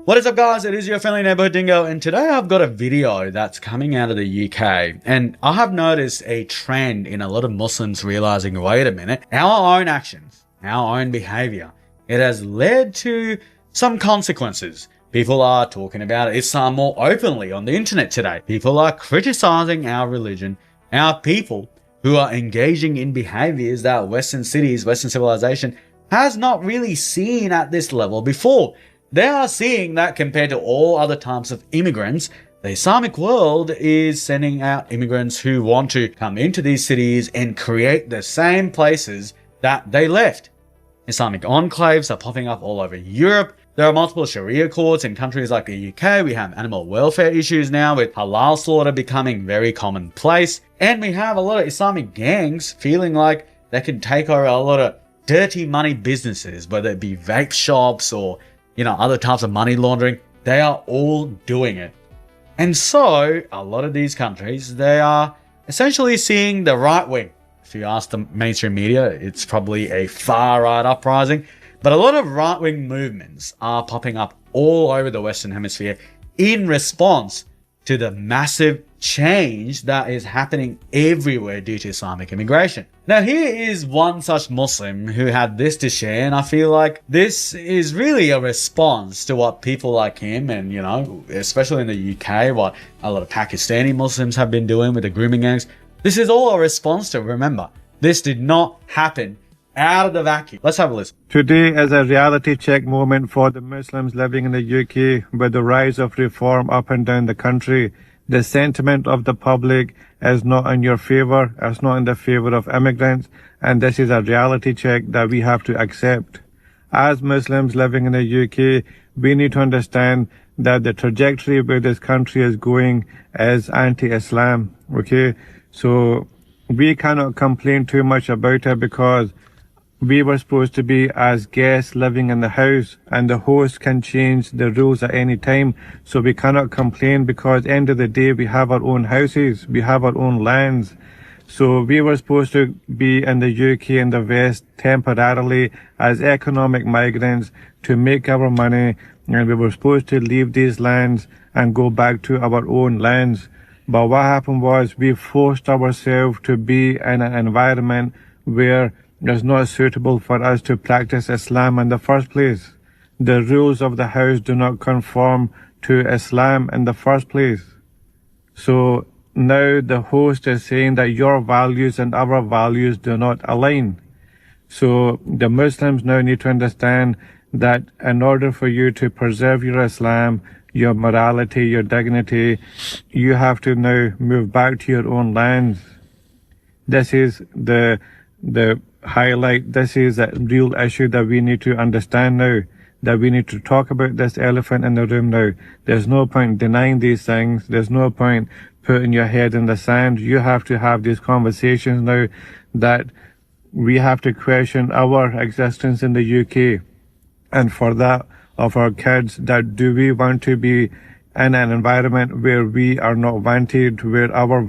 What is up, guys? It is your friendly neighborhood Dingo, and today I've got a video that's coming out of the UK, and I have noticed a trend in a lot of Muslims realizing, wait a minute, our own actions, our own behavior, it has led to some consequences. People are talking about Islam more openly on the internet today. People are criticizing our religion, our people who are engaging in behaviors that Western cities, Western civilization has not really seen at this level before. They are seeing that compared to all other types of immigrants, the Islamic world is sending out immigrants who want to come into these cities and create the same places that they left. Islamic enclaves are popping up all over Europe. There are multiple Sharia courts in countries like the UK. We have animal welfare issues now with halal slaughter becoming very commonplace. And we have a lot of Islamic gangs feeling like they can take over a lot of dirty money businesses, whether it be vape shops or other types of money laundering. They are all doing it. And so a lot of these countries, they are essentially seeing the right wing. If you ask the mainstream media, it's probably a far right uprising. But a lot of right wing movements are popping up all over the Western Hemisphere in response to the massive change that is happening everywhere due to Islamic immigration. Now, here is one such Muslim who had this to share, and I feel like this is really a response to what people like him and, especially in the UK, what a lot of Pakistani Muslims have been doing with the grooming gangs. This is all a response to, remember, this did not happen out of the vacuum. Let's have a listen. Today is a reality check moment for the Muslims living in the UK with the rise of reform up and down the country. The sentiment of the public is not in your favor, it's not in the favor of immigrants, and this is a reality check that we have to accept. As Muslims living in the UK, we need to understand that the trajectory where this country is going is anti-Islam, okay? So we cannot complain too much about it because we were supposed to be as guests living in the house, and the host can change the rules at any time. So we cannot complain because at the end of the day, we have our own houses, we have our own lands. So we were supposed to be in the UK and the West temporarily as economic migrants to make our money, and we were supposed to leave these lands and go back to our own lands. But what happened was we forced ourselves to be in an environment where it's not suitable for us to practice Islam in the first place. The rules of the house do not conform to Islam in the first place. So now the host is saying that your values and our values do not align. So the Muslims now need to understand that in order for you to preserve your Islam, your morality, your dignity, you have to now move back to your own lands. This is the highlight. This is a real issue that we need to understand now, that we need to talk about this elephant in the room now. There's no point denying these things. There's no point putting your head in the sand. You have to have these conversations now, that we have to question our existence in the UK. And for that, of our kids, that do we want to be in an environment where we are not wanted, where our